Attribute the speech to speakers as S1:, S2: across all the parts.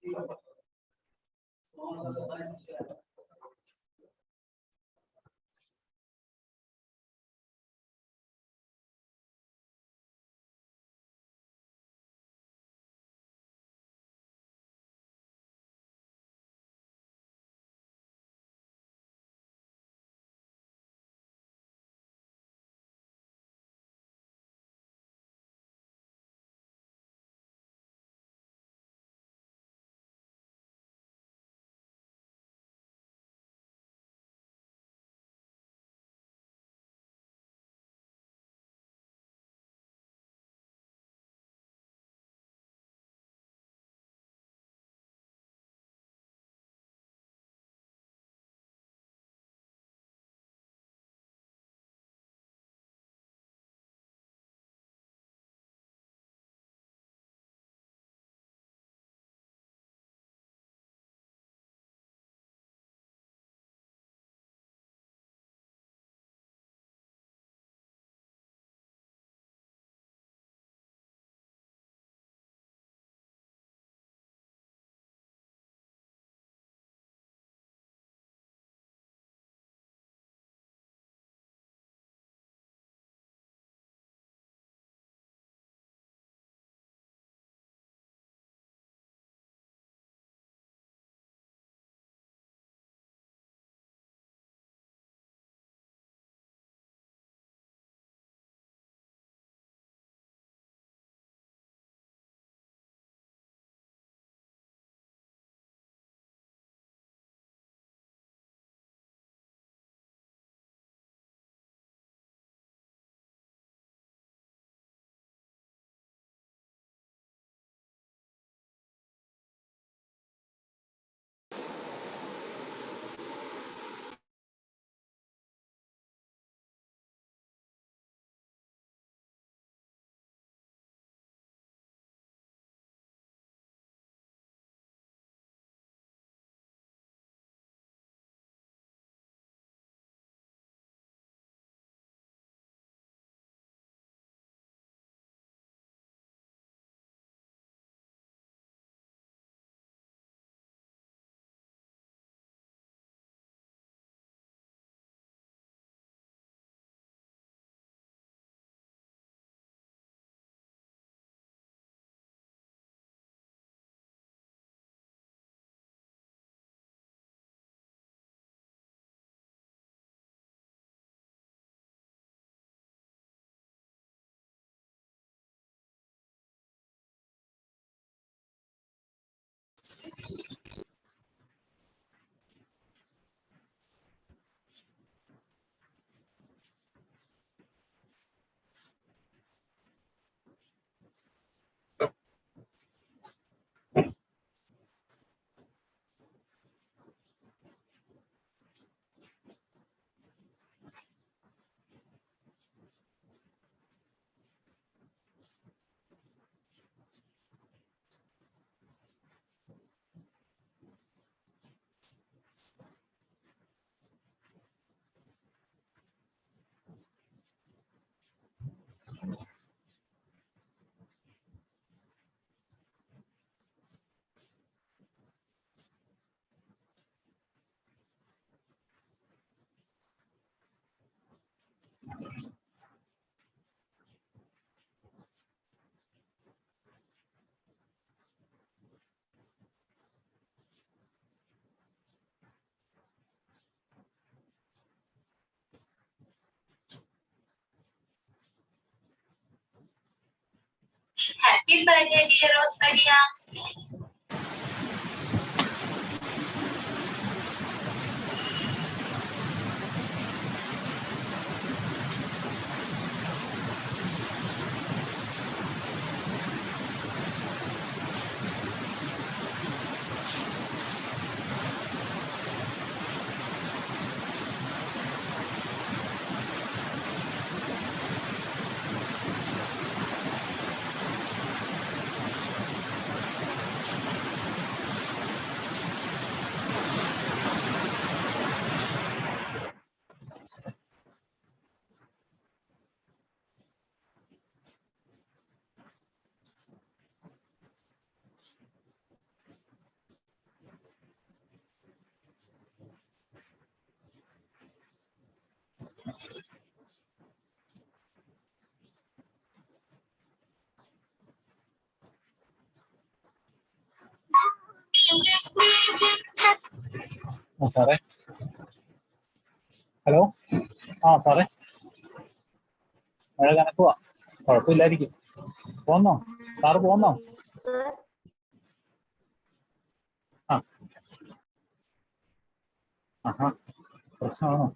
S1: Happy birthday, dear Rosalia.
S2: ആ സാറേ, hello. ആ സാറേ, മഴ കനക്കുവാ. കുഴപ്പമില്ലായിരിക്കും. പോന്നോ സാറ്? പോന്നോ? ആ, ആഹാ, പ്രശ്നമാണോ?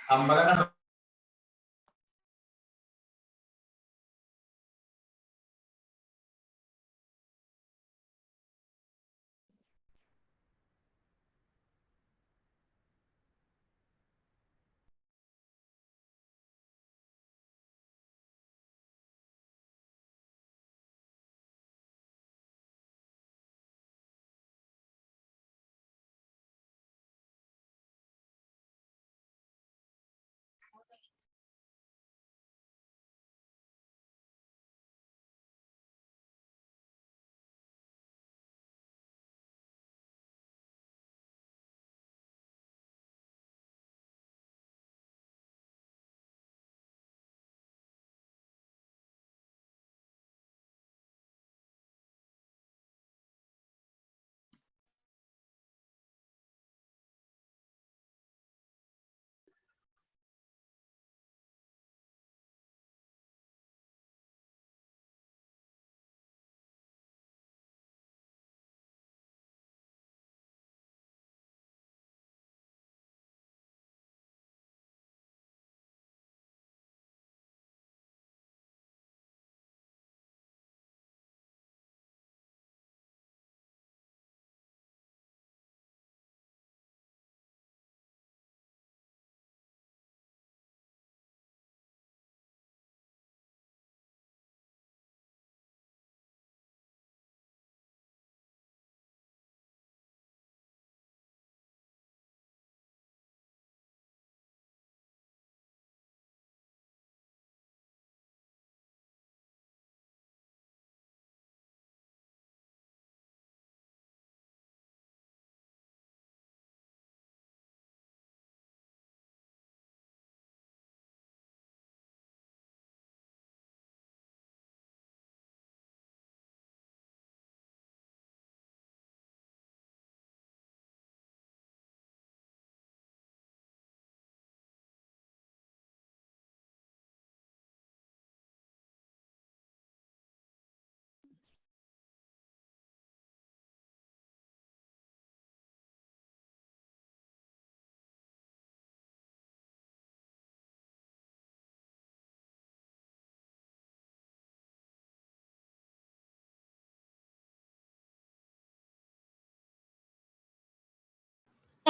S3: അമ്പലം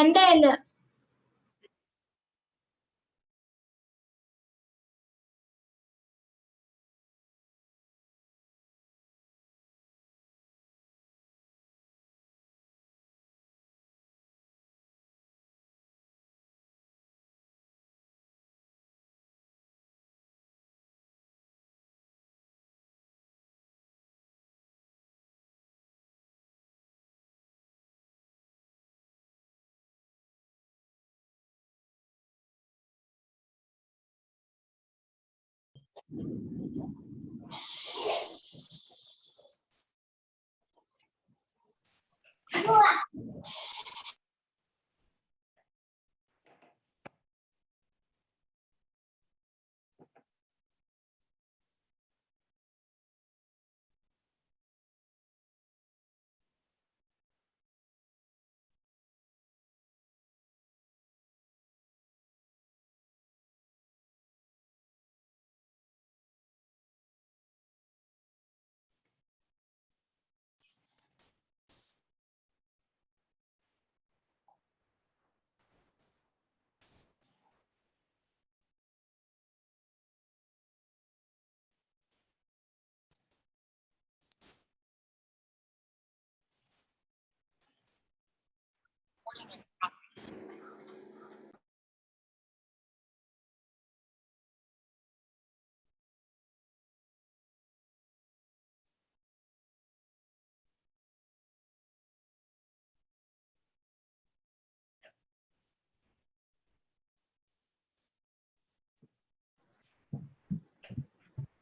S4: എൻ്റെ അല്ല.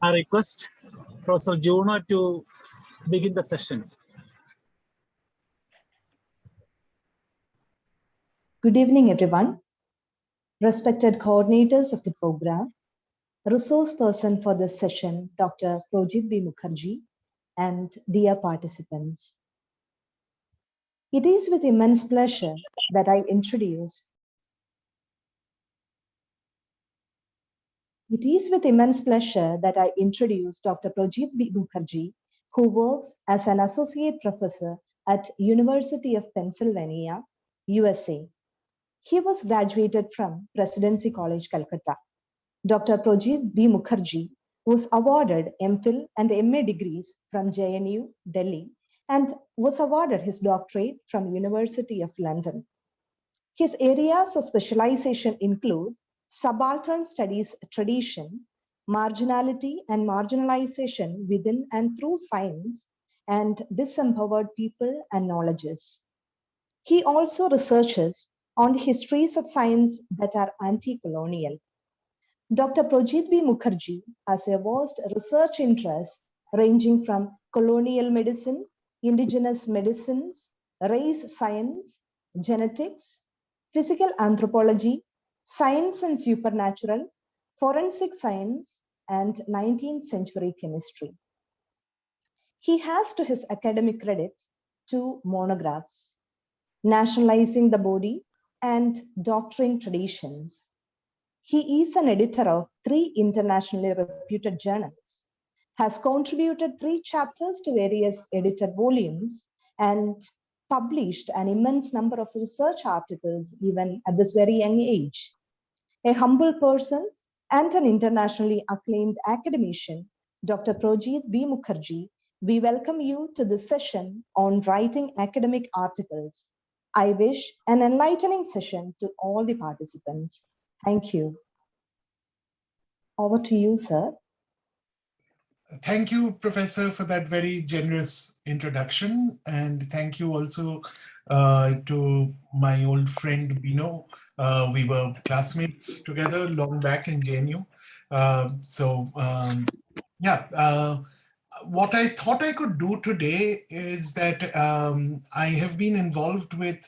S2: I request Professor Juno to begin the session.
S5: Good evening, everyone. Respected coordinators of the program, resource person for this session, Dr. Projit B. Mukharjee, and dear participants. It is with immense pleasure that I introduce Dr. Projit B. Mukharjee, who works as an associate professor at University of Pennsylvania, USA. He was graduated from Presidency College, Calcutta. Dr. Projit B. Mukharjee was awarded MPhil and MA degrees from JNU, Delhi, and was awarded his doctorate from University of London. His areas of specialization include subaltern studies tradition, marginality and marginalization within and through science, and disempowered people and knowledges. He also researches on the histories of science that are anti-colonial. Dr. Projit B. Mukharjee has a vast research interests ranging from colonial medicine, indigenous medicines, race science, genetics, physical anthropology, science and supernatural, forensic science, and 19th century chemistry. He has to his academic credit 2 monographs, Nationalizing the Body and Doctoring Traditions. He is an editor of 3 internationally reputed journals, has contributed 3 chapters to various edited volumes, and published an immense number of research articles even at this very young age. A humble person and an internationally acclaimed academician, Dr. Projit B. Mukharjee, we welcome you to this session on writing academic articles. I wish an enlightening session to all the participants. Thank you. Over to you, sir.
S6: Thank you, Professor, for that very generous introduction. And thank you also to my old friend, Bino. We were classmates together long back in JNU. What I thought I could do today is that I have been involved with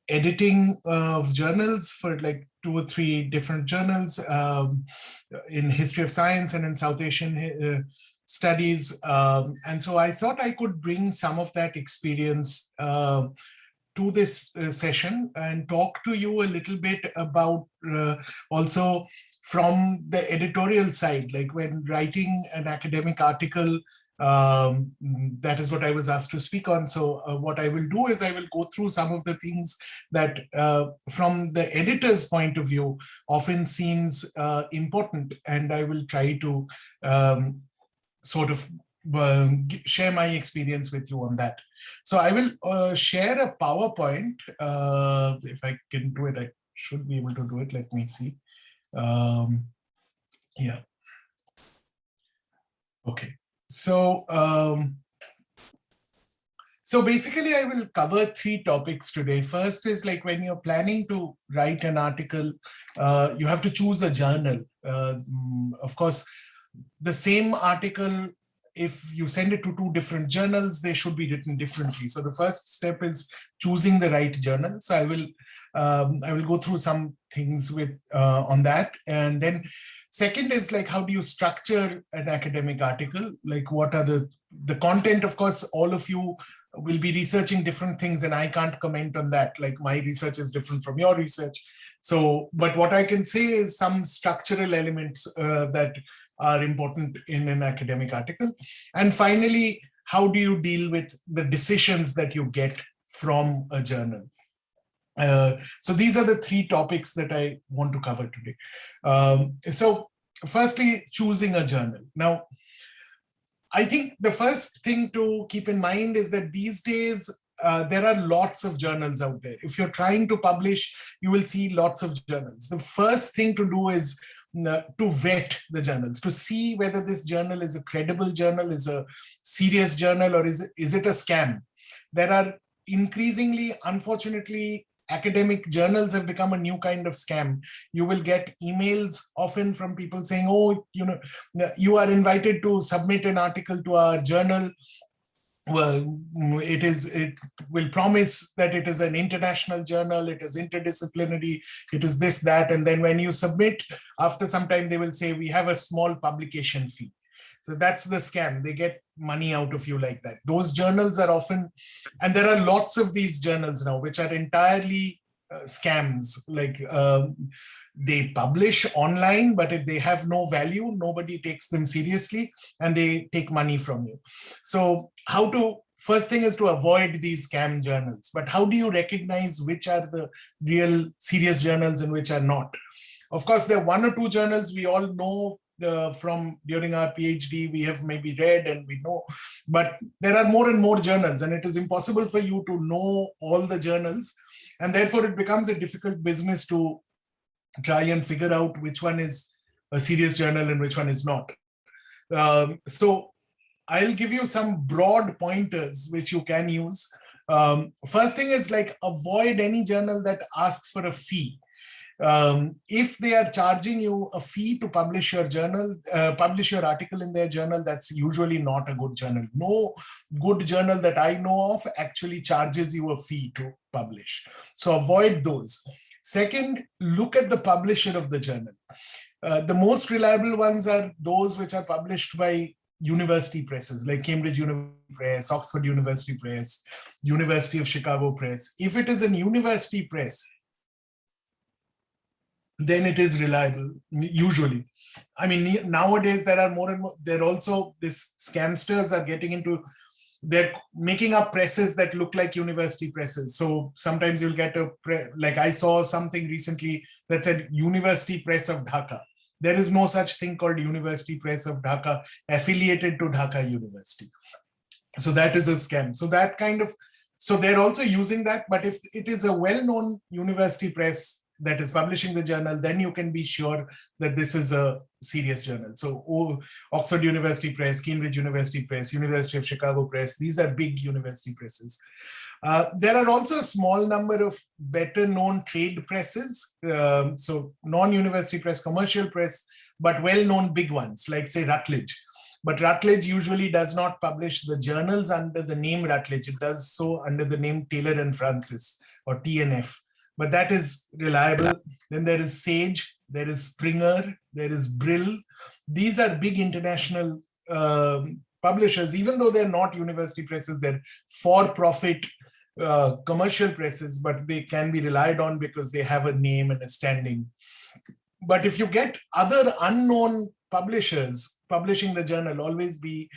S6: editing of journals for like 2 or 3 different journals in history of science and in South Asian studies. And so I thought I could bring some of that experience to this session and talk to you a little bit about also from the editorial side, like when writing an academic article, That is what I was asked to speak on. So what I will do is I will go through some of the things that from the editor's point of view often seems important, and I will try to sort of share my experience with you on that. So I will share a PowerPoint. If I can do it, I should be able to do it. Let me see. Yeah. Okay. So, so basically I will cover 3 topics today. First is like when you're planning to write an article, you have to choose a journal. Of course, the same article, if you send it to 2 different journals, they should be written differently. So the first step is choosing the right journal. So I will go through some things with on that, and then second is like how do you structure an academic article? Like what are the content? Of course, all of you will be researching different things, and I can't comment on that. Like my research is different from your research. So, but what I can say is some structural elements that are important in an academic article. And finally, how do you deal with the decisions that you get from a journal? So these are the 3 topics that I want to cover today. So firstly, choosing a journal. Now, I think the first thing to keep in mind is that these days, there are lots of journals out there. If you're trying to publish, you will see lots of journals. The first thing to do is to vet the journals, to see whether this journal is a credible journal, is a serious journal, or is it a scam. There are increasingly, unfortunately, academic journals have become a new kind of scam. You will get emails often from people saying, oh, you are invited to submit an article to our journal. Well, it will promise that it is an international journal, it is interdisciplinary, it is this, that, and then when you submit, after some time, they will say, we have a small publication fee. So that's the scam. They get money out of you like that. Those journals are often, and there are lots of these journals now, which are entirely scams. Like they publish online, but if they have no value, nobody takes them seriously, and they take money from you. So first thing is to avoid these scam journals. But how do you recognize which are the real serious journals and which are not? Of course, there are 1 or 2 journals we all know from during our PhD, we have maybe read and we know, but there are more and more journals, and it is impossible for you to know all the journals. And therefore, it becomes a difficult business to try and figure out which one is a serious journal and which one is not. So I'll give you some broad pointers which you can use. First thing is like avoid any journal that asks for a fee. If they are charging you a fee to publish your journal, publish your article in their journal, that's usually not a good journal. No good journal that I know of actually charges you a fee to publish. So avoid those. Second, look at the publisher of the journal. The most reliable ones are those which are published by university presses like Cambridge University Press, Oxford University Press, University of Chicago Press. If it is a university press, then it is reliable, usually. I mean, nowadays there are more and more, there also, these scamsters are getting into, they're making up presses that look like university presses. So sometimes you'll get like I saw something recently that said University Press of Dhaka. There is no such thing called University Press of Dhaka affiliated to Dhaka University. So that is a scam. So that kind of, so they're also using that, but if it is a well-known university press that is publishing the journal, then you can be sure that this is a serious journal. So Oxford University Press, Cambridge University Press, University of Chicago Press, these are big university presses. There are also a small number of better known trade presses. So non-university press, commercial press, but well-known big ones, like say Routledge. But Routledge usually does not publish the journals under the name Routledge. It does so under the name Taylor and Francis, or TNF. But that is reliable. Then there is Sage, there is Springer, there is Brill. These are big international publishers, even though they're not university presses, they're for-profit commercial presses, but they can be relied on because they have a name and a standing. But if you get other unknown publishers publishing the journal, always be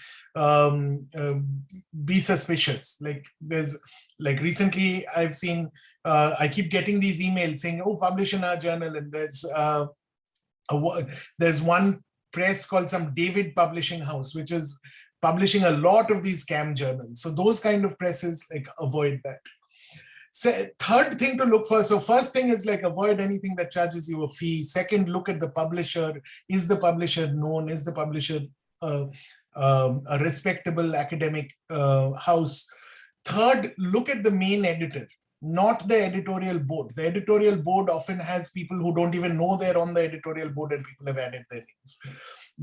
S6: suspicious. Like there's like recently I've seen I keep getting these emails saying, oh, publish in our journal, and there's one press called some David Publishing House, which is publishing a lot of these scam journals. So those kind of presses, like, avoid that. So third thing to look for, so first thing is like avoid anything that charges you a fee. Second, look at the publisher. Is the publisher known? Is the publisher a respectable academic house? Third, look at the main editor, not the editorial board. The editorial board often has people who don't even know they're on the editorial board and people have added their names.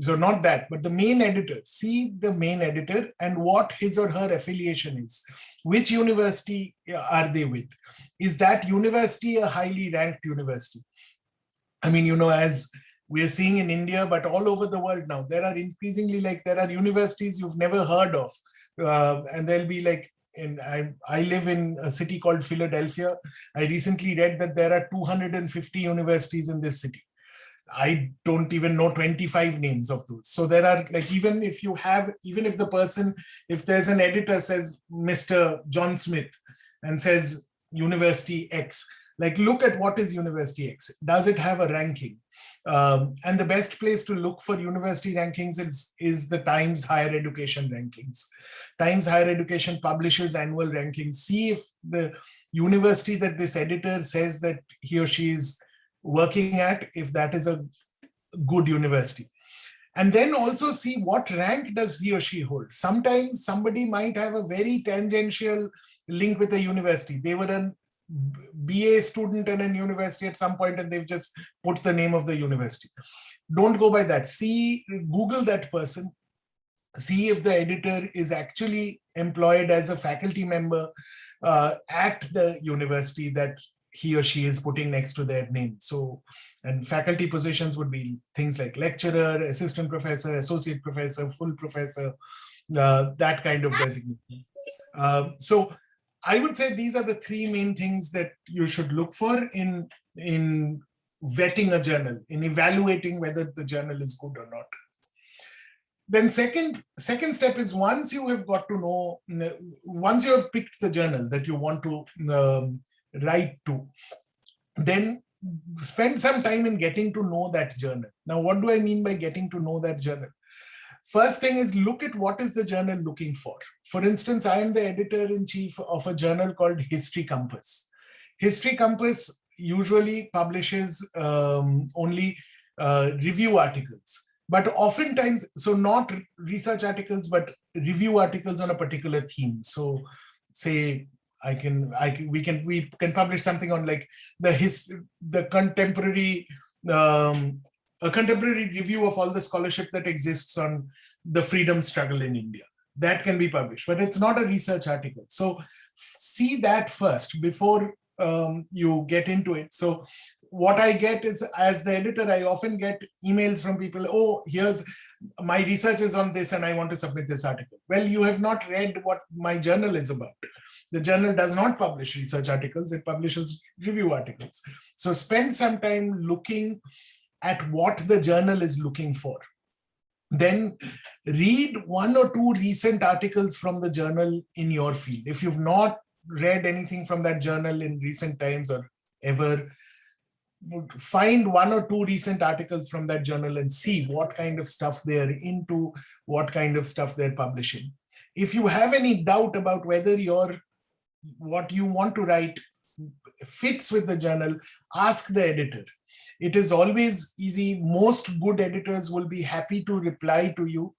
S6: So not that, but the main editor. See the main editor and what his or her affiliation is. Which university are they with? Is that university a highly ranked university? I mean, you know, as we are seeing in India, but all over the world now, there are increasingly, like, there are universities you've never heard of. And there'll be like, I live in a city called Philadelphia. I recently read that there are 250 universities in this city. I don't even know 25 names of those. So there are, like, even if the person, if there's an editor says Mr. John Smith and says University X, like, look at what is University X. Does it have a ranking? And the best place to look for university rankings is the Times Higher Education rankings. Times Higher Education publishes annual rankings. See if the university that this editor says that he or she is working at, if that is a good university. And then also see what rank does he or she hold. Sometimes somebody might have a very tangential link with a university. They were a BA student in a university at some point and they've just put the name of the university. Don't go by that. See, Google that person. See if the editor is actually employed as a faculty member at the university that he or she is putting next to their name. So, and faculty positions would be things like lecturer, assistant professor, associate professor, full professor, that kind of designation. So I would say these are the three main things that you should look for in vetting a journal, in evaluating whether the journal is good or not. Then second step is, once you have got to know, once you have picked the journal that you want to write to, then spend some time in getting to know that journal. Now, what do I mean by getting to know that journal? First thing is, look at what is the journal looking for. For instance, I am the editor-in-chief of a journal called History Compass. History Compass usually publishes only review articles, but oftentimes, so not research articles, but review articles on a particular theme. So say, we can publish something on like the contemporary, a contemporary review of all the scholarship that exists on the freedom struggle in India. That can be published, but it's not a research article. So see that first before you get into it. So what I get is, as the editor, I often get emails from people, oh, here's my research is on this and I want to submit this article. Well, you have not read what my journal is about. The journal does not publish research articles, it publishes review articles. So spend some time looking at what the journal is looking for. Then read one or two recent articles from the journal in your field. If you've not read anything from that journal in recent times or ever, find one or two recent articles from that journal and see what kind of stuff they're into, what kind of stuff they're publishing. If you have any doubt about whether what you want to write fits with the journal, ask the editor. It is always easy. Most good editors will be happy to reply to you,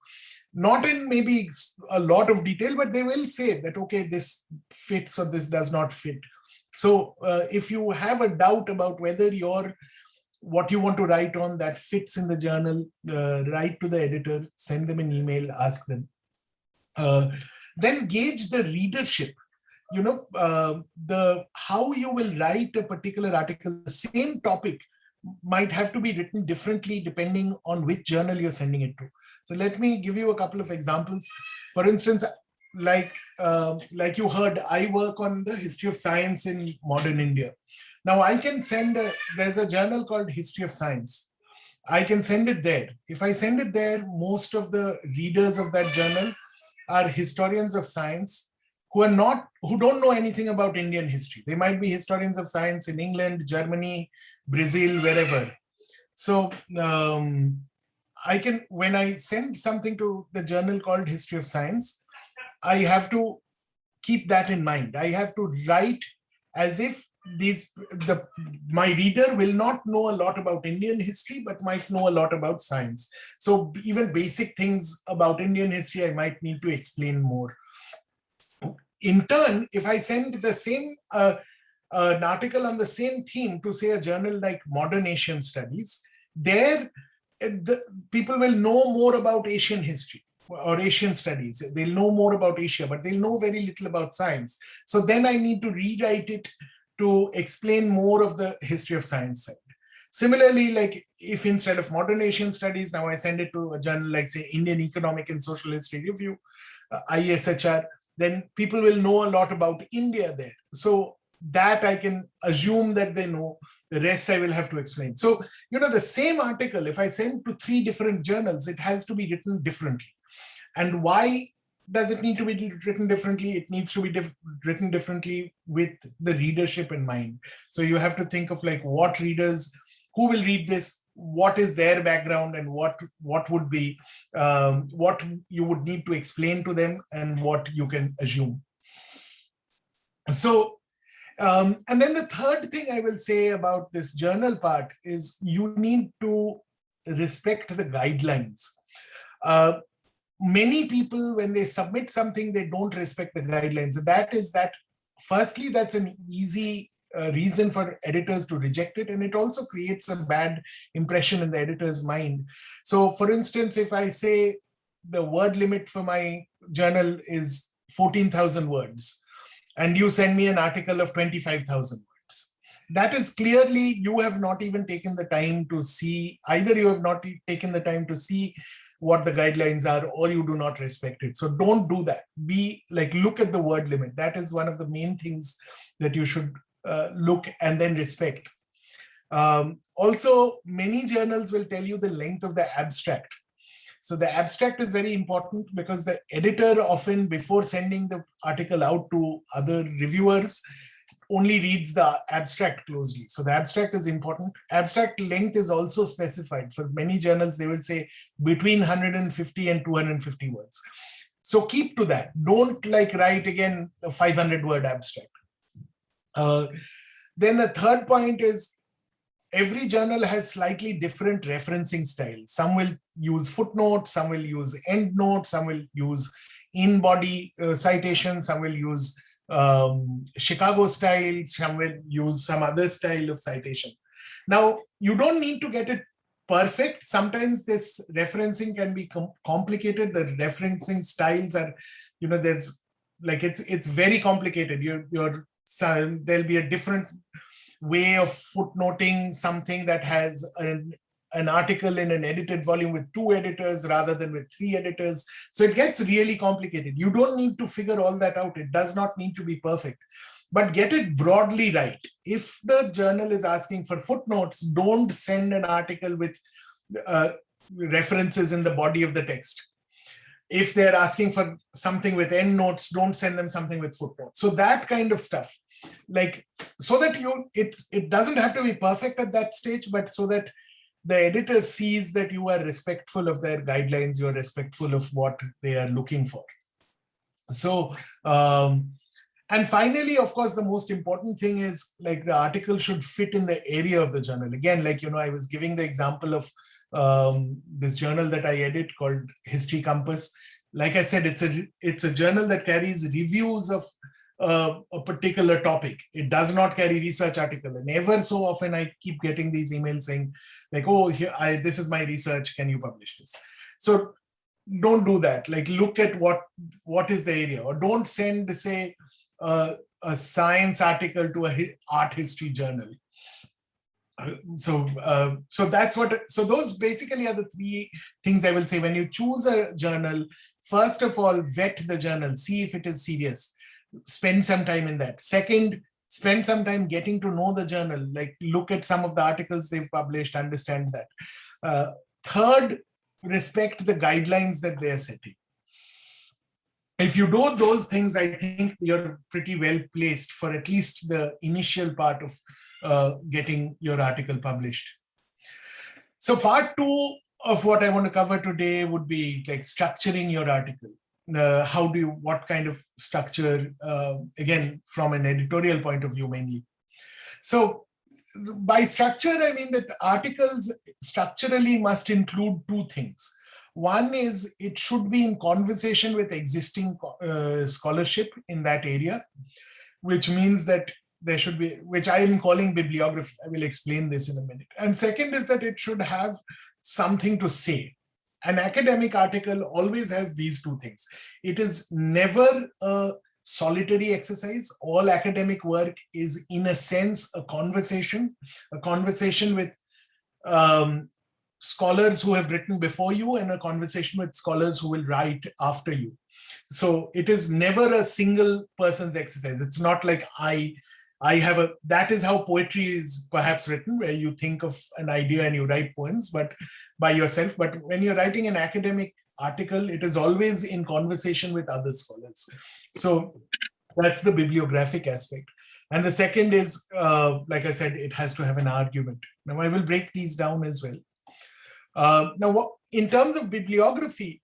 S6: not in maybe a lot of detail, but they will say that, okay, this fits or this does not fit. So if you have a doubt about whether what you want to write on that fits in the journal, write to the editor, send them an email, ask them. Then gauge the readership. You know, how you will write a particular article, the same topic might have to be written differently depending on which journal you're sending it to. So let me give you a couple of examples. For instance, like you heard, I work on the history of science in modern India. Now I can send there's a journal called History of Science. I can send it there. If I send it there, most of the readers of that journal are historians of science who don't know anything about Indian history. They might be historians of science in England, Germany, Brazil, wherever. So when I send something to the journal called History of Science, I have to keep that in mind. I have to write as if my reader will not know a lot about Indian history, but might know a lot about science. So even basic things about Indian history, I might need to explain more. In turn, if I send the same an article on the same theme to, say, a journal like Modern Asian Studies, there people will know more about Asian history or Asian studies. They'll know more about Asia, but they'll know very little about science. So then I need to rewrite it to explain more of the history of science side. Similarly, like if instead of Modern Asian Studies, now I send it to a journal like, say, Indian Economic and Social History Review, ISHR, then people will know a lot about India there. So that I can assume that they know. The rest I will have to explain. So, the same article, if I send to 3 different journals, it has to be written differently. And why does it need to be written differently? It needs to be written differently with the readership in mind. So you have to think of like what readers, who will read this, what is their background, and what would be, what you would need to explain to them, and what you can assume. So, and then the third thing I will say about this journal part is you need to respect the guidelines. Many people, when they submit something, they don't respect the guidelines. Firstly, that's an easy reason for editors to reject it. And it also creates a bad impression in the editor's mind. So for instance, if I say the word limit for my journal is 14,000 words, and you send me an article of 25,000 words, that is clearly, you have not even taken the time to see, either you have not taken the time to see what the guidelines are, or you do not respect it. So don't do that. Look at the word limit. That is one of the main things that you should look and then respect. Also, many journals will tell you the length of the abstract. So the abstract is very important because the editor often, before sending the article out to other reviewers, only reads the abstract closely. So the abstract is important. Abstract length is also specified. For many journals, they will say between 150 and 250 words. So keep to that. Don't write again a 500-word abstract. Then the third point is, every journal has slightly different referencing styles. Some will use footnotes, some will use endnotes, some will use in-body citation, some will use Chicago style, some will use some other style of citation. Now, you don't need to get it perfect. Sometimes this referencing can be complicated. The referencing styles are, it's very complicated. There'll be a different way of footnoting something that has an article in an edited volume with 2 editors rather than with 3 editors. So it gets really complicated. You don't need to figure all that out. It does not need to be perfect, but get it broadly right. If the journal is asking for footnotes, don't send an article with references in the body of the text. If they're asking for something with endnotes, don't send them something with footnotes. So that kind of stuff, so that it doesn't have to be perfect at that stage, but so that the editor sees that you are respectful of their guidelines, you are respectful of what they are looking for. So, and finally, of course, the most important thing is the article should fit in the area of the journal. Again, I was giving the example of this journal that I edit called History Compass. Like I said, it's a journal that carries reviews of a particular topic. It does not carry research article. And ever so often I keep getting these emails saying oh, this is my research, can you publish this? So don't do that. Look at what is the area, or don't send, say, a science article to a art history journal. So those basically are the 3 things I will say. When you choose a journal, first of all, vet the journal, see if it is serious. Spend some time in that. Second, spend some time getting to know the journal, look at some of the articles they've published, understand that. Third, respect the guidelines that they are setting. If you do those things, I think you're pretty well placed for at least the initial part of getting your article published. So part 2 of what I want to cover today would be like structuring your article. What kind of structure, again, from an editorial point of view mainly. So by structure, I mean that articles structurally must include 2 things. One is it should be in conversation with existing scholarship in that area, which means that there should be, which I am calling bibliography. I will explain this in a minute. And second is that it should have something to say. An academic article always has these 2 things. It is never a solitary exercise. All academic work is, in a sense, a conversation with scholars who have written before you and a conversation with scholars who will write after you. So it is never a single person's exercise. It's not like that is how poetry is perhaps written, where you think of an idea and you write poems, but by yourself. But when you're writing an academic article, it is always in conversation with other scholars. So that's the bibliographic aspect. And the second is, like I said, it has to have an argument. Now I will break these down as well. Now, in terms of bibliography,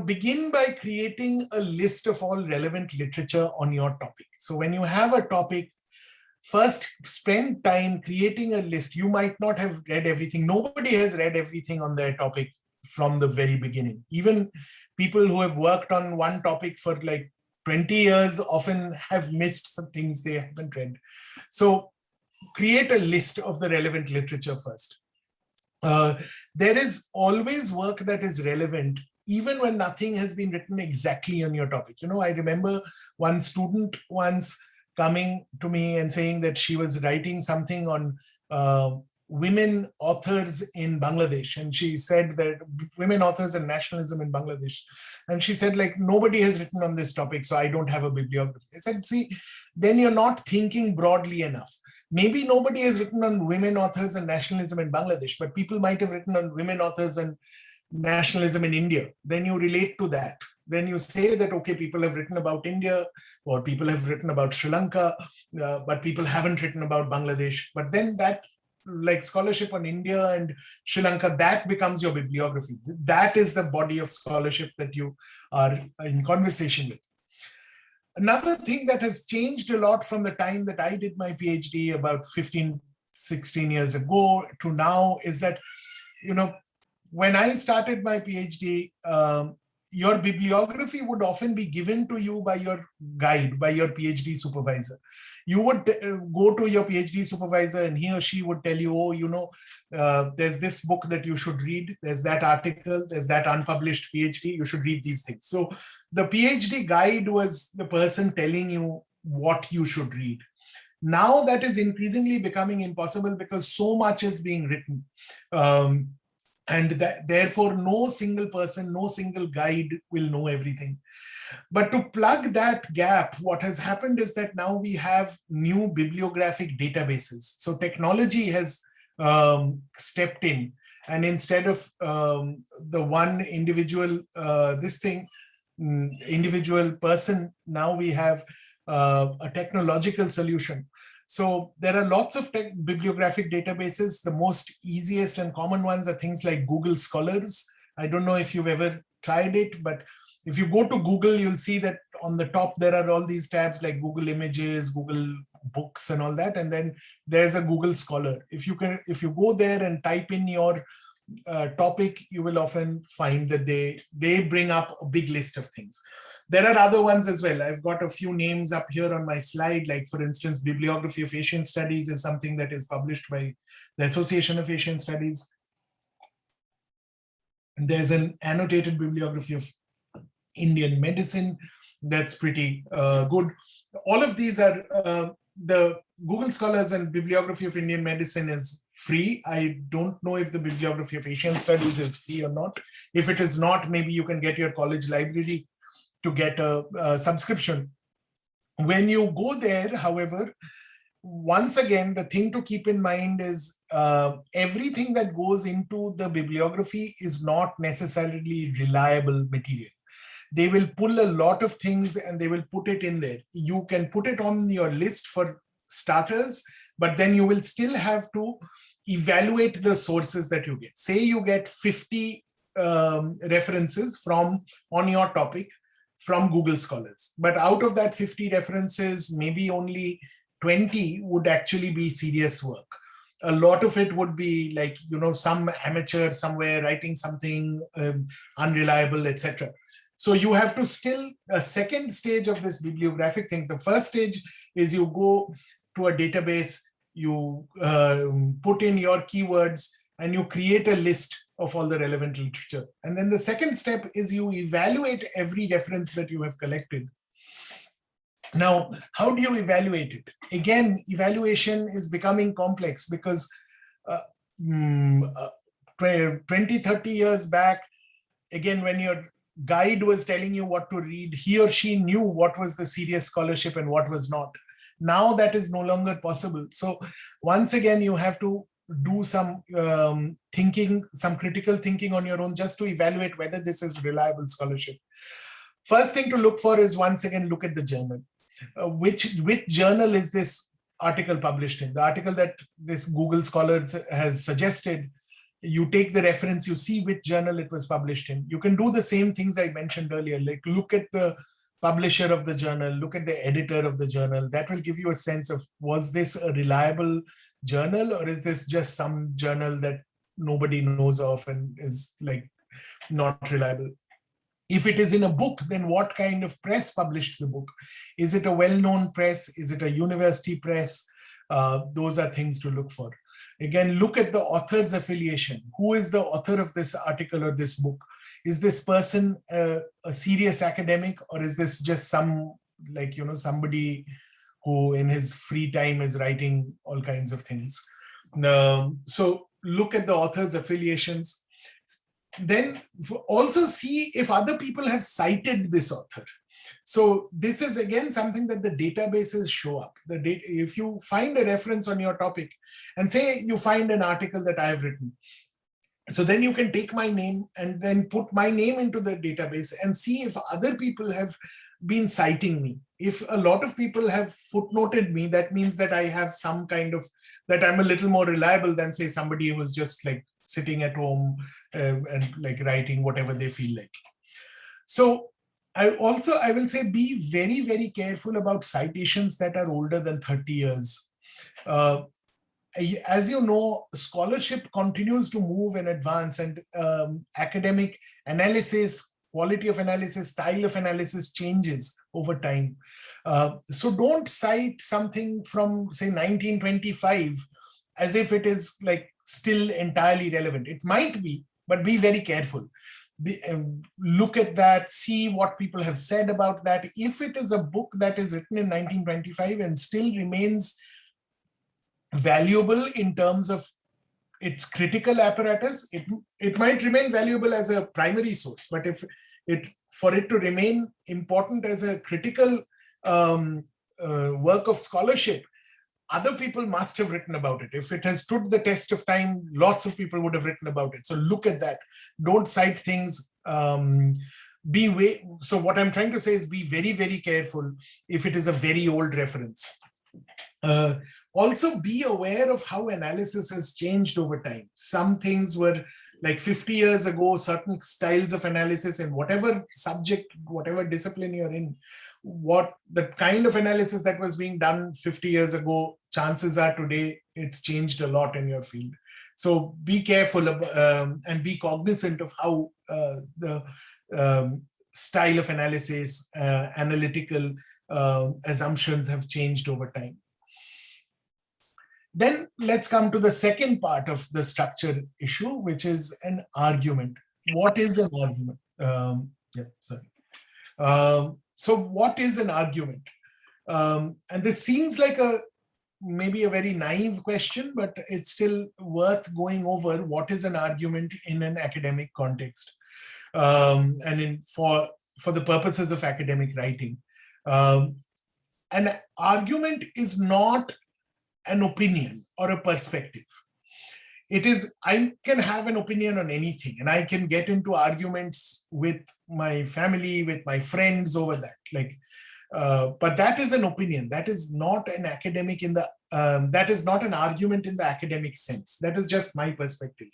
S6: begin by creating a list of all relevant literature on your topic. So when you have a topic, first spend time creating a list. You might not have read everything. Nobody has read everything on their topic from the very beginning. Even people who have worked on one topic for like 20 years often have missed some things they haven't read. So create a list of the relevant literature first. There is always work that is relevant, even when nothing has been written exactly on your topic. I remember one student once coming to me and saying that she was writing something on women authors in Bangladesh. And she said that women authors and nationalism in Bangladesh. And she said, like, nobody has written on this topic, so I don't have a bibliography. I said, see, then you're not thinking broadly enough. Maybe nobody has written on women authors and nationalism in Bangladesh, but people might have written on women authors and nationalism in India. Then you relate to that. Then you say that, okay, people have written about India, or people have written about Sri Lanka, but people haven't written about Bangladesh. But then that, like scholarship on India and Sri Lanka, that becomes your bibliography. That is the body of scholarship that you are in conversation with. Another thing that has changed a lot from the time that I did my PhD about 15, 16 years ago to now is that, when I started my PhD, your bibliography would often be given to you by your guide, by your PhD supervisor. You would go to your PhD supervisor and he or she would tell you, oh, there's this book that you should read. There's that article, there's that unpublished PhD, you should read these things. So the PhD guide was the person telling you what you should read. Now that is increasingly becoming impossible because so much is being written. And therefore, no single person, no single guide will know everything. But to plug that gap, what has happened is that now we have new bibliographic databases. So technology has stepped in. And instead of the one individual, individual person, now we have a technological solution. So there are lots of bibliographic databases. The most easiest and common ones are things like Google Scholars. I don't know if you've ever tried it, but if you go to Google, you'll see that on the top, there are all these tabs like Google Images, Google Books and all that. And then there's a Google Scholar. If you go there and type in your topic, you will often find that they bring up a big list of things. There are other ones as well. I've got a few names up here on my slide, like for instance, Bibliography of Asian Studies is something that is published by the Association of Asian Studies. And there's an annotated bibliography of Indian medicine that's pretty good. All of these are, the Google Scholars and Bibliography of Indian Medicine is free. I don't know if the Bibliography of Asian Studies is free or not. If it is not, maybe you can get your college library to get a subscription. When you go there, however, once again, the thing to keep in mind is everything that goes into the bibliography is not necessarily reliable material. They will pull a lot of things and they will put it in there. You can put it on your list for starters, but then you will still have to evaluate the sources that you get. Say you get 50 references on your topic from Google Scholars, but out of that 50 references, maybe only 20 would actually be serious work. A lot of it would be like, some amateur somewhere writing something unreliable, etc. So you have to still, a second stage of this bibliographic thing. The first stage is you go to a database, you put in your keywords, and you create a list of all the relevant literature. And then the second step is you evaluate every reference that you have collected. Now, how do you evaluate it? Again, evaluation is becoming complex because 20, 30 years back, again, when your guide was telling you what to read, he or she knew what was the serious scholarship and what was not. Now that is no longer possible. So once again, you have to do some thinking, some critical thinking on your own just to evaluate whether this is reliable scholarship. First thing to look for is, once again, look at the journal. Which journal is this article published in? The article that this Google Scholars has suggested, you take the reference, you see which journal it was published in. You can do the same things I mentioned earlier, like look at the publisher of the journal, look at the editor of the journal. That will give you a sense of, was this a reliable journal, or is this just some journal that nobody knows of and is like not reliable? If it is in a book, then what kind of press published the book? Is it a well-known press? Is it a university press? Those are things to look for. Again, look at the author's affiliation. Who is the author of this article or this book? Is this person a serious academic, or is this just some, like, somebody who in his free time is writing all kinds of things? So look at the author's affiliations. Then also see if other people have cited this author. So this is again something that the databases show up. If you find a reference on your topic and say you find an article that I have written, so then you can take my name and then put my name into the database and see if other people have been citing me. If a lot of people have footnoted me, that means that I have some kind of, that I'm a little more reliable than, say, somebody who was just like sitting at home and like writing whatever they feel like. So I will say, be very, very careful about citations that are older than 30 years. As you know, scholarship continues to move and advance, and academic analysis, quality of analysis, style of analysis changes over time. So don't cite something from, say, 1925 as if it is like still entirely relevant. It might be, but be very careful. Look at that, see what people have said about that. If it is a book that is written in 1925 and still remains valuable in terms of its critical apparatus, it might remain valuable as a primary source, but for it to remain important as a critical work of scholarship, other people must have written about it. If it has stood the test of time, lots of people would have written about it. So look at that. Don't cite things. So what I'm trying to say is, be very, very careful if it is a very old reference. Also be aware of how analysis has changed over time. Some things were like 50 years ago, certain styles of analysis in whatever subject, whatever discipline you're in, what the kind of analysis that was being done 50 years ago, chances are today it's changed a lot in your field. So be careful and be cognizant of how the style of analysis, analytical assumptions have changed over time. Then let's come to the second part of the structure issue, which is an argument. What is an argument? So what is an argument? And this seems like maybe a very naive question, but it's still worth going over. What is an argument in an academic context, and for the purposes of academic writing? An argument is not an opinion or a perspective. It is, I can have an opinion on anything, and I can get into arguments with my family, with my friends over that. But that is an opinion. That is not an academic in the, that is not an argument in the academic sense. That is just my perspective.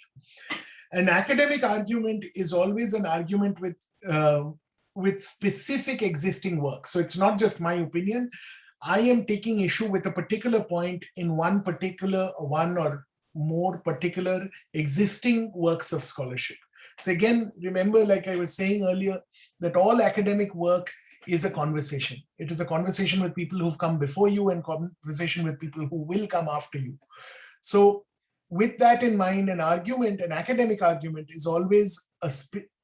S6: An academic argument is always an argument with specific existing work. So it's not just my opinion. I am taking issue with a particular point in one or more particular existing works of scholarship. So again, remember, like I was saying earlier, that all academic work is a conversation. It is a conversation with people who've come before you and conversation with people who will come after you. So with that in mind, an academic argument is always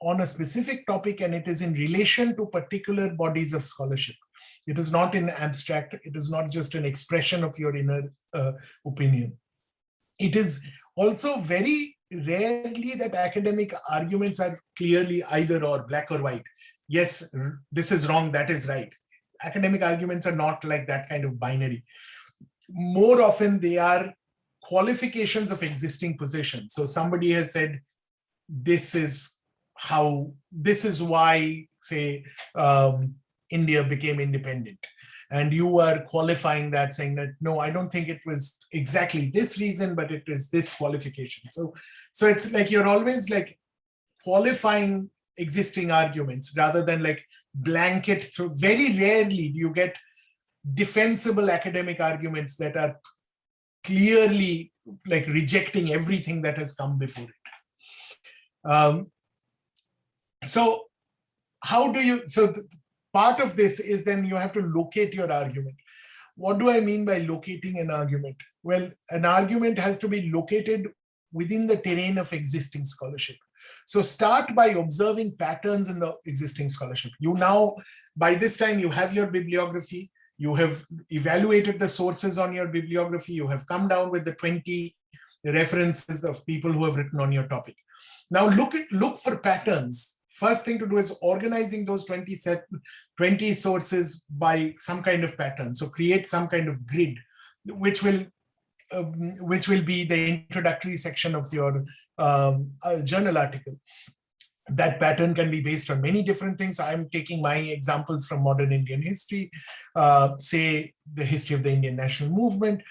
S6: on a specific topic, and it is in relation to particular bodies of scholarship. It is not in abstract. It is not just an expression of your inner opinion. It is also very rarely that academic arguments are clearly either or, black or white. Yes, this is wrong, that is right. Academic arguments are not like that kind of binary. More often they are qualifications of existing positions. So somebody has said, this is why, say, India became independent. And you are qualifying that, saying that, no, I don't think it was exactly this reason, but it is this qualification. So it's like you're always like qualifying existing arguments rather than like blanket through. Very rarely do you get defensible academic arguments that are clearly like rejecting everything that has come before it. So how do you, part of this is then you have to locate your argument. What do I mean by locating an argument? Well, an argument has to be located within the terrain of existing scholarship. So start by observing patterns in the existing scholarship. You now, by this time, you have your bibliography, you have evaluated the sources on your bibliography, you have come down with the 20 references of people who have written on your topic. Now look for patterns. First thing to do is organizing those 20 sources by some kind of pattern. So create some kind of grid, which will be the introductory section of your journal article. That pattern can be based on many different things. I'm taking my examples from modern Indian history, say the history of the Indian national movement.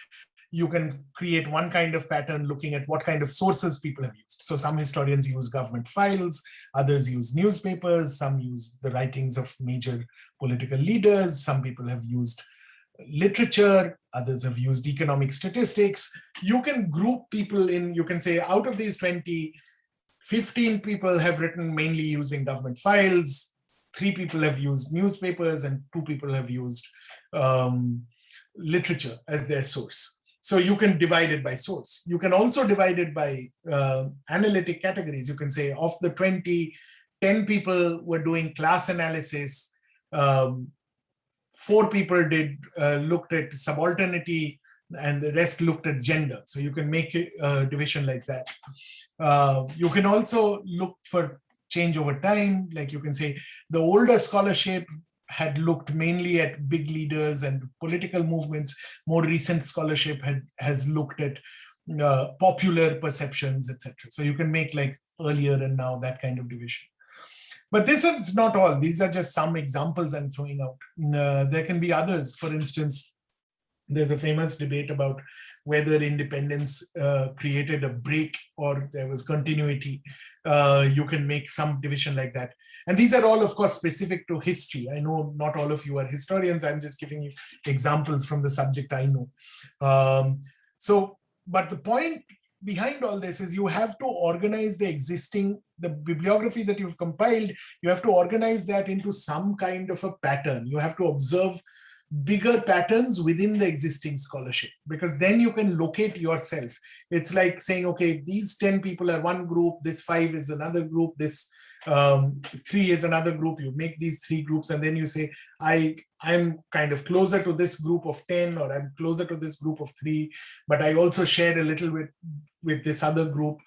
S6: You can create one kind of pattern looking at what kind of sources people have used. So some historians use government files, others use newspapers, some use the writings of major political leaders, some people have used literature, others have used economic statistics. You can group people in, you can say out of these 20, 15 people have written mainly using government files, 3 people have used newspapers, and 2 people have used literature as their source. So you can divide it by source. You can also divide it by analytic categories. You can say of the 20, 10 people were doing class analysis, 4 people looked at subalternity, and the rest looked at gender. So you can make a division like that. You can also look for change over time. Like you can say the older scholarship had looked mainly at big leaders and political movements. More recent scholarship has looked at popular perceptions, etc. So you can make like earlier and now, that kind of division. But this is not all. These are just some examples I'm throwing out. There can be others. For instance, there's a famous debate about whether independence created a break or there was continuity. You can make some division like that. And these are all, of course, specific to history. I know not all of you are historians. I'm just giving you examples from the subject I know. But the point behind all this is you have to organize the bibliography that you've compiled. You have to organize that into some kind of a pattern. You have to observe bigger patterns within the existing scholarship, because then you can locate yourself. It's like saying, okay, these 10 people are one group, this 5 is another group, this 3 is another group. You make these 3 groups, and then you say, I'm kind of closer to this group of 10, or I'm closer to this group of 3, but I also share a little bit with this other group.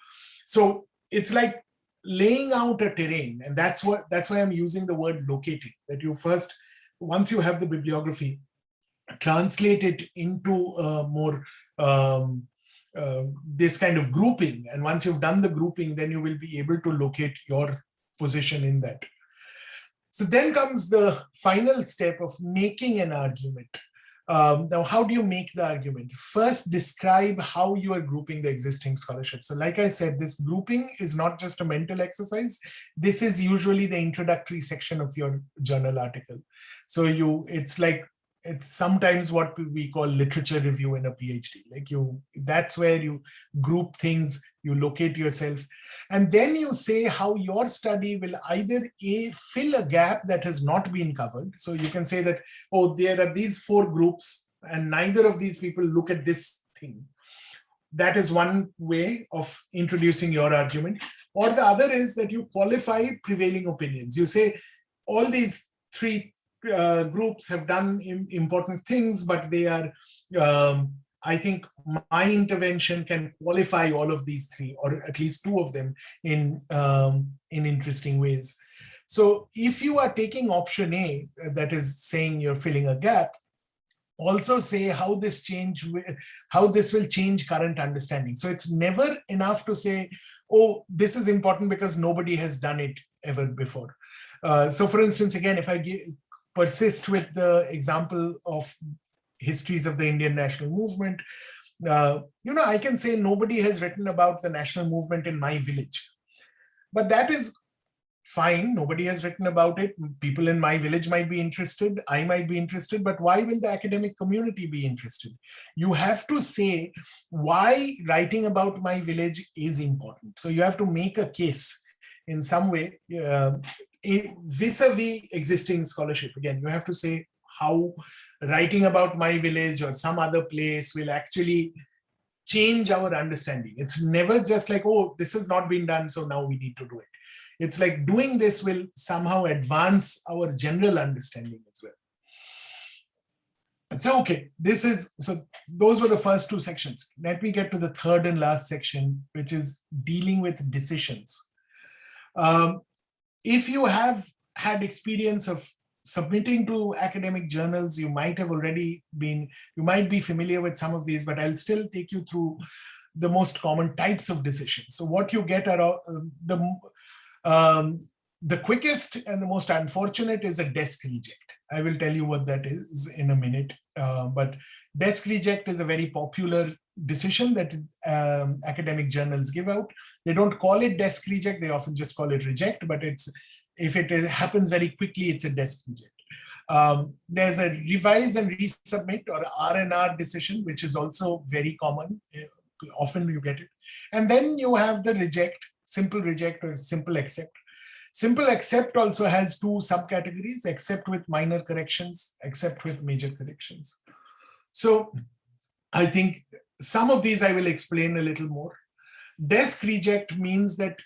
S6: So it's like laying out a terrain, and that's why I'm using the word locating. That you first, once you have the bibliography, translate it into a more um, this kind of grouping. And once you've done the grouping, then you will be able to locate your position in that. So then comes the final step of making an argument. Now, how do you make the argument? First, describe how you are grouping the existing scholarship. So like I said, this grouping is not just a mental exercise. This is usually the introductory section of your journal article. So it's sometimes what we call literature review in a PhD. That's where you group things, you locate yourself, and then you say how your study will either fill a gap that has not been covered. So you can say that, oh, there are these 4 groups and neither of these people look at this thing. That is one way of introducing your argument. Or the other is that you qualify prevailing opinions. You say all these 3 groups have done important things, but they are, I think my intervention can qualify all of these 3, or at least 2 of them in interesting ways. So if you are taking option A, that is saying you're filling a gap, also say how this will change current understanding. So it's never enough to say, oh, this is important because nobody has done it ever before. So for instance, again, if I persist with the example of histories of the Indian national movement, I can say nobody has written about the national movement in my village. But that is fine. Nobody has written about it. People in my village might be interested. I might be interested. But why will the academic community be interested? You have to say why writing about my village is important. So you have to make a case in some way vis-a-vis existing scholarship. Again, you have to say how writing about my village or some other place will actually change our understanding. It's never just like, oh, this has not been done, so now we need to do it. It's like doing this will somehow advance our general understanding as well. So, okay, so those were the first 2 sections. Let me get to the third and last section, which is dealing with decisions. If you have had experience of submitting to academic journals, you might be familiar with some of these, but I'll still take you through the most common types of decisions. So what you get are the quickest and the most unfortunate is a desk reject. I will tell you what that is in a minute. But desk reject is a very popular decision that academic journals give out. They don't call it desk reject, they often just call it reject, but if it happens very quickly, it's a desk reject. There's a revise and resubmit, or R&R decision, which is also very common. Often you get it. And then you have the reject, simple reject or simple accept. Simple accept also has 2 subcategories: accept with minor corrections, accept with major corrections. So I think some of these I will explain a little more. Desk reject means that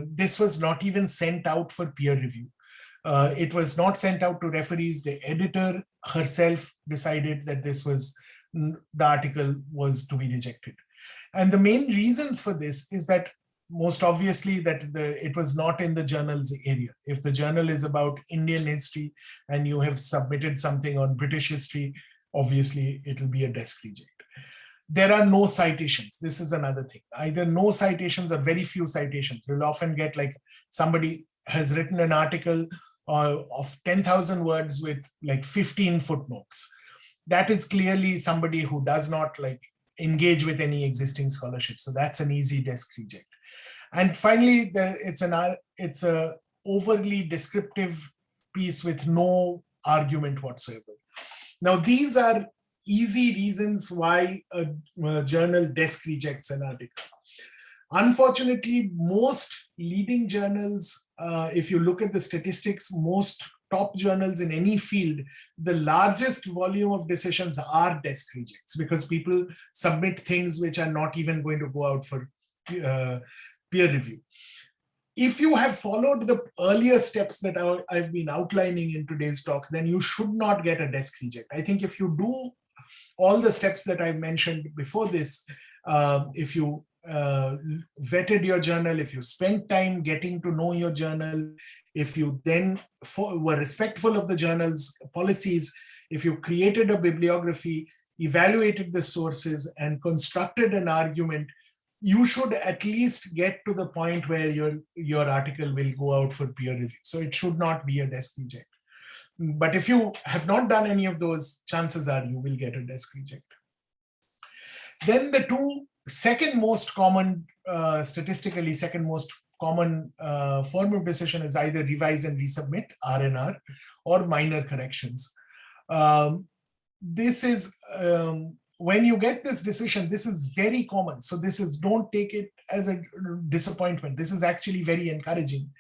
S6: this was not even sent out for peer review. It was not sent out to referees. The editor herself decided that the article was to be rejected. And the main reasons for this is that most obviously that it was not in the journal's area. If the journal is about Indian history and you have submitted something on British history, obviously it will be a desk reject. There are no citations. This is another thing. Either no citations or very few citations. We'll often get like somebody has written an article of 10,000 words with like 15 footnotes. That is clearly somebody who does not engage with any existing scholarship. So that's an easy desk reject. And finally, it's a overly descriptive piece with no argument whatsoever. Now, these are easy reasons why a journal desk rejects an article. Unfortunately, most leading journals, if you look at the statistics, most top journals in any field, the largest volume of decisions are desk rejects because people submit things which are not even going to go out for peer review. If you have followed the earlier steps that I've been outlining in today's talk, then you should not get a desk reject. I think if you do all the steps that I've mentioned before this, if you vetted your journal, if you spent time getting to know your journal, if you then were respectful of the journal's policies, if you created a bibliography, evaluated the sources, and constructed an argument, you should at least get to the point where your article will go out for peer review. So it should not be a desk reject. But if you have not done any of those, chances are you will get a desk reject. Then the second most common, statistically second most common form of decision is either revise and resubmit, R&R, or minor corrections. This is, when you get this decision, this is very common. So this is, don't take it as a disappointment. This is actually very encouraging.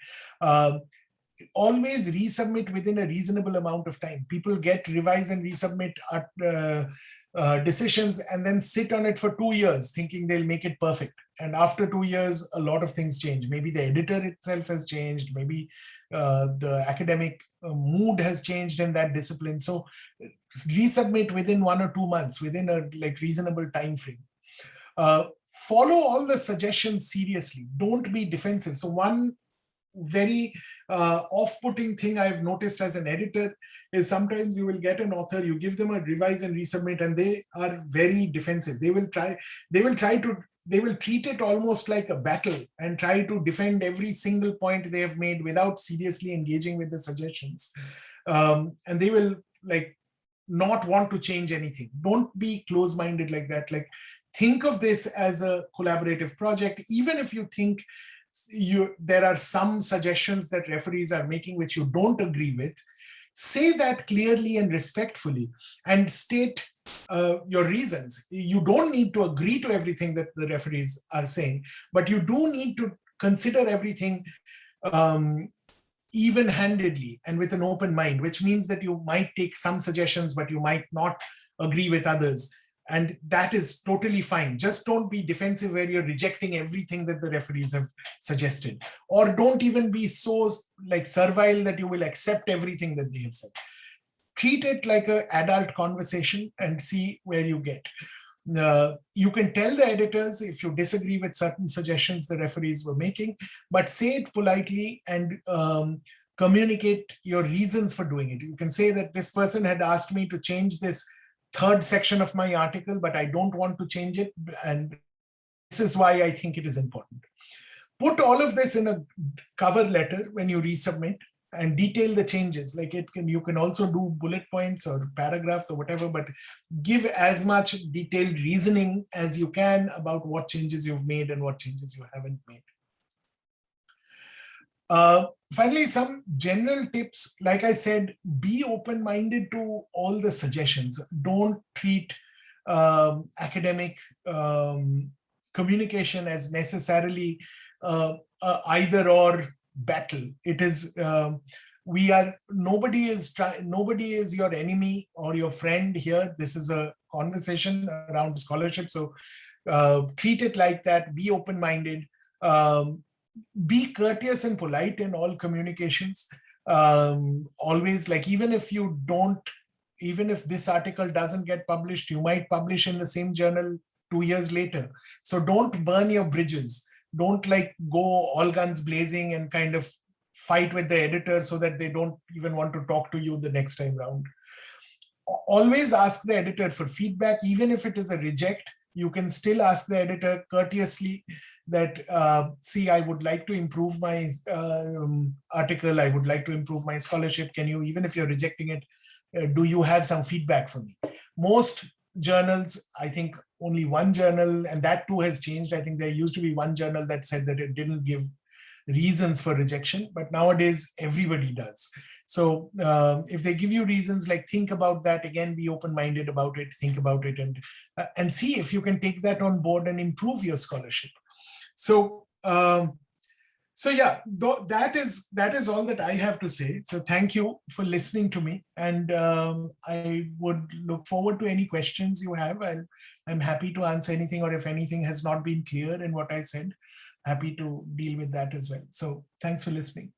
S6: Always resubmit within a reasonable amount of time. People get revise and resubmit decisions and then sit on it for 2 years thinking they'll make it perfect. And after 2 years, a lot of things change. Maybe the editor itself has changed. Maybe the academic mood has changed in that discipline. So resubmit within 1 or 2 months, within a reasonable time frame. Follow all the suggestions seriously. Don't be defensive. So one very off-putting thing I've noticed as an editor is sometimes you will get an author, you give them a revise and resubmit, and they are very defensive. They will treat it almost like a battle and try to defend every single point they have made without seriously engaging with the suggestions. And they will not want to change anything. Don't be close-minded like that. Think of this as a collaborative project. Even if you think there are some suggestions that referees are making which you don't agree with, say that clearly and respectfully and state your reasons. You don't need to agree to everything that the referees are saying, but you do need to consider everything even-handedly and with an open mind, which means that you might take some suggestions, but you might not agree with others. And that is totally fine. Just don't be defensive where you're rejecting everything that the referees have suggested. Or don't even be so servile that you will accept everything that they have said. Treat it like an adult conversation and see where you get. You can tell the editors if you disagree with certain suggestions the referees were making, but say it politely and communicate your reasons for doing it. You can say that this person had asked me to change this third section of my article, but I don't want to change it, and this is why I think it is important. Put all of this in a cover letter when you resubmit and detail the changes. You can also do bullet points or paragraphs or whatever, but give as much detailed reasoning as you can about what changes you've made and what changes you haven't made. Finally, some general tips. Like I said, be open-minded to all the suggestions. Don't treat academic communication as necessarily either or battle. It is nobody is your enemy or your friend here. This is a conversation around scholarship. So treat it like that. Be open-minded. Be courteous and polite in all communications. Always, even if this article doesn't get published, you might publish in the same journal 2 years later. So don't burn your bridges. Don't go all guns blazing and kind of fight with the editor so that they don't even want to talk to you the next time round. Always ask the editor for feedback. Even if it is a reject, you can still ask the editor courteously that, see, I would like to improve my article. I would like to improve my scholarship. Can you, even if you're rejecting it, do you have some feedback for me? Most journals, I think only one journal, and that too has changed. I think there used to be one journal that said that it didn't give reasons for rejection, but nowadays everybody does. So if they give you reasons, think about that again, be open-minded about it, think about it, and see if you can take that on board and improve your scholarship. So yeah, that is all that I have to say. So thank you for listening to me, and I would look forward to any questions you have. I'm happy to answer anything, or if anything has not been clear in what I said, happy to deal with that as well. So thanks for listening.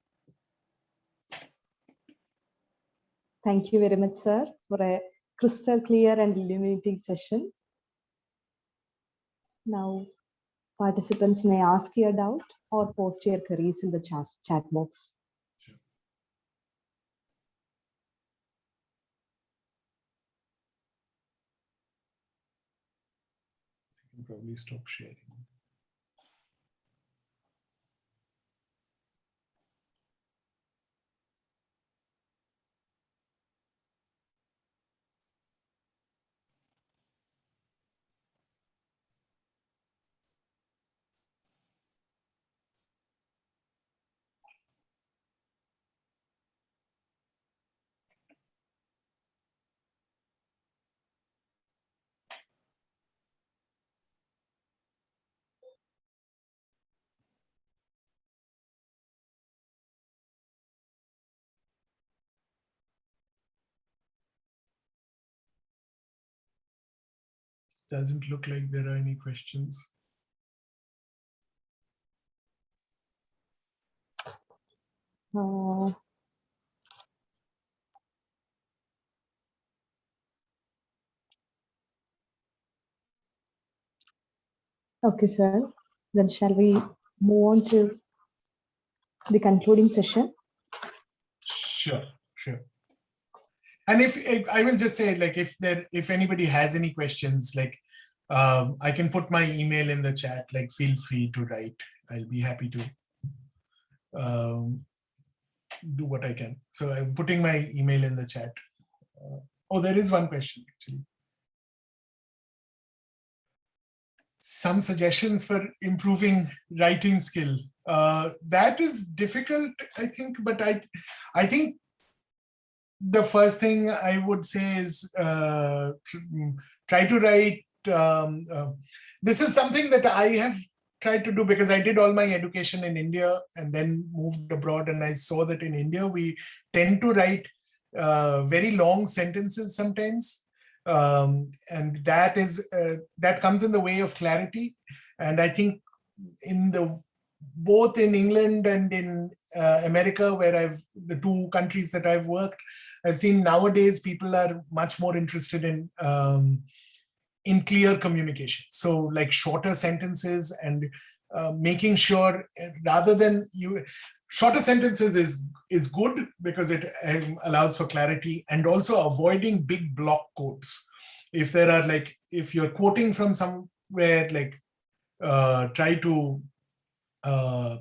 S5: Thank you very much, sir, for a crystal clear and illuminating session. Now, participants may ask your doubt or post your queries in the chat box.
S6: probably stop sharing. Doesn't look like there are any questions.
S5: Okay, sir. Then shall we move on to the concluding session?
S6: Sure, sure. And if I will just say, like, if anybody has any questions, like, I can put my email in the chat. Like, feel free to write. I'll be happy to do what I can. So I'm putting my email in the chat. Oh, there is one question actually. Some suggestions for improving writing skill. That is difficult, I think, but I think the first thing I would say is try to write. This is something that I have tried to do because I did all my education in India and then moved abroad, and I saw that in India we tend to write very long sentences sometimes, and that comes in the way of clarity. And I think both in England and in America, where the two countries that I've worked, I've seen nowadays people are much more interested in clear communication. So like shorter sentences and making sure, rather than shorter sentences is good because it allows for clarity, and also avoiding big block quotes. If you're quoting from somewhere, like try to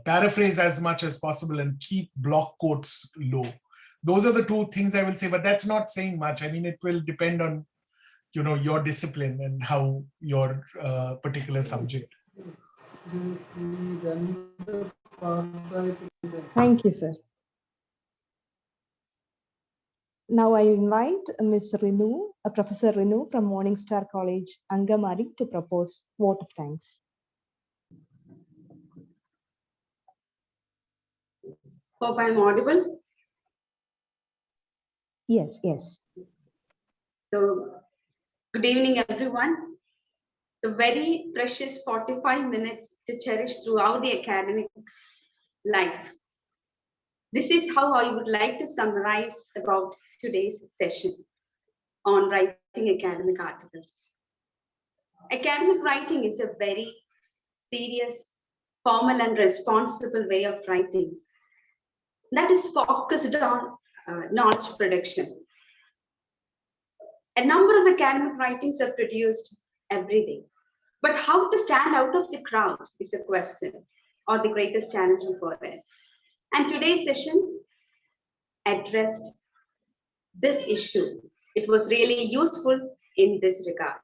S6: paraphrase as much as possible and keep block quotes low. Those are the two things I will say, but that's not saying much. I mean, it will depend on your discipline and how your particular subject.
S5: Thank you, sir. Now I invite Ms. Renu, Professor Renu from Morningstar College, Angamari, to propose vote of thanks.
S4: Hope I'm audible.
S5: Yes, yes.
S4: So, good evening, everyone. So, very precious 45 minutes to cherish throughout the academic life. This is how I would like to summarize about today's session on writing academic articles. Academic writing is a very serious, formal, and responsible way of writing that is focused on knowledge production. A number of academic writings are produced every day. But how to stand out of the crowd is the question, or the greatest challenge before us. And today's session addressed this issue. It was really useful in this regard.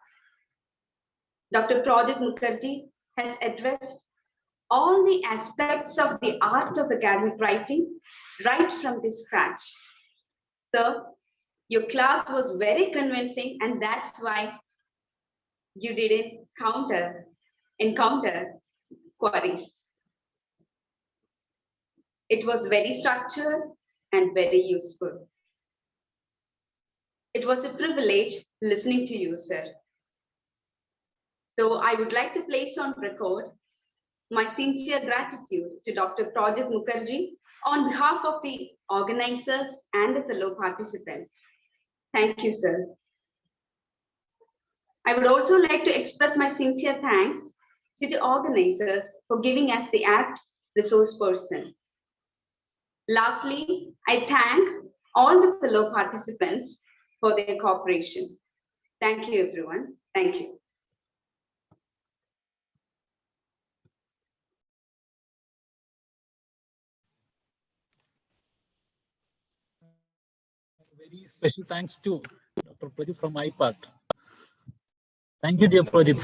S4: Dr. Projit Mukharjee has addressed all the aspects of the art of academic writing right from the scratch. So your class was very convincing, and that's why you didn't encounter queries. It was very structured and very useful. It was a privilege listening to you, sir. So I would like to place on record my sincere gratitude to Dr. Projit Mukharjee on behalf of the organizers and the fellow participants. Thank you, sir. I would also like to express my sincere thanks to the organizers for giving us the apt resource person. Lastly, I thank all the fellow participants for their cooperation. Thank you, everyone. Thank you.
S2: very special thanks to Dr. Projit from my part. Thank you, dear Projit.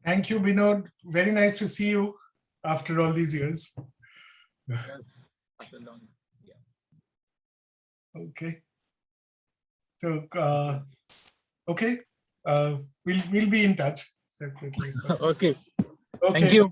S6: Thank you, Vinod. Very nice to see you after all these years.
S2: Yes, after long.
S6: Okay. So, okay, we'll be in touch separately.
S2: Okay.
S6: Okay.
S2: Thank you.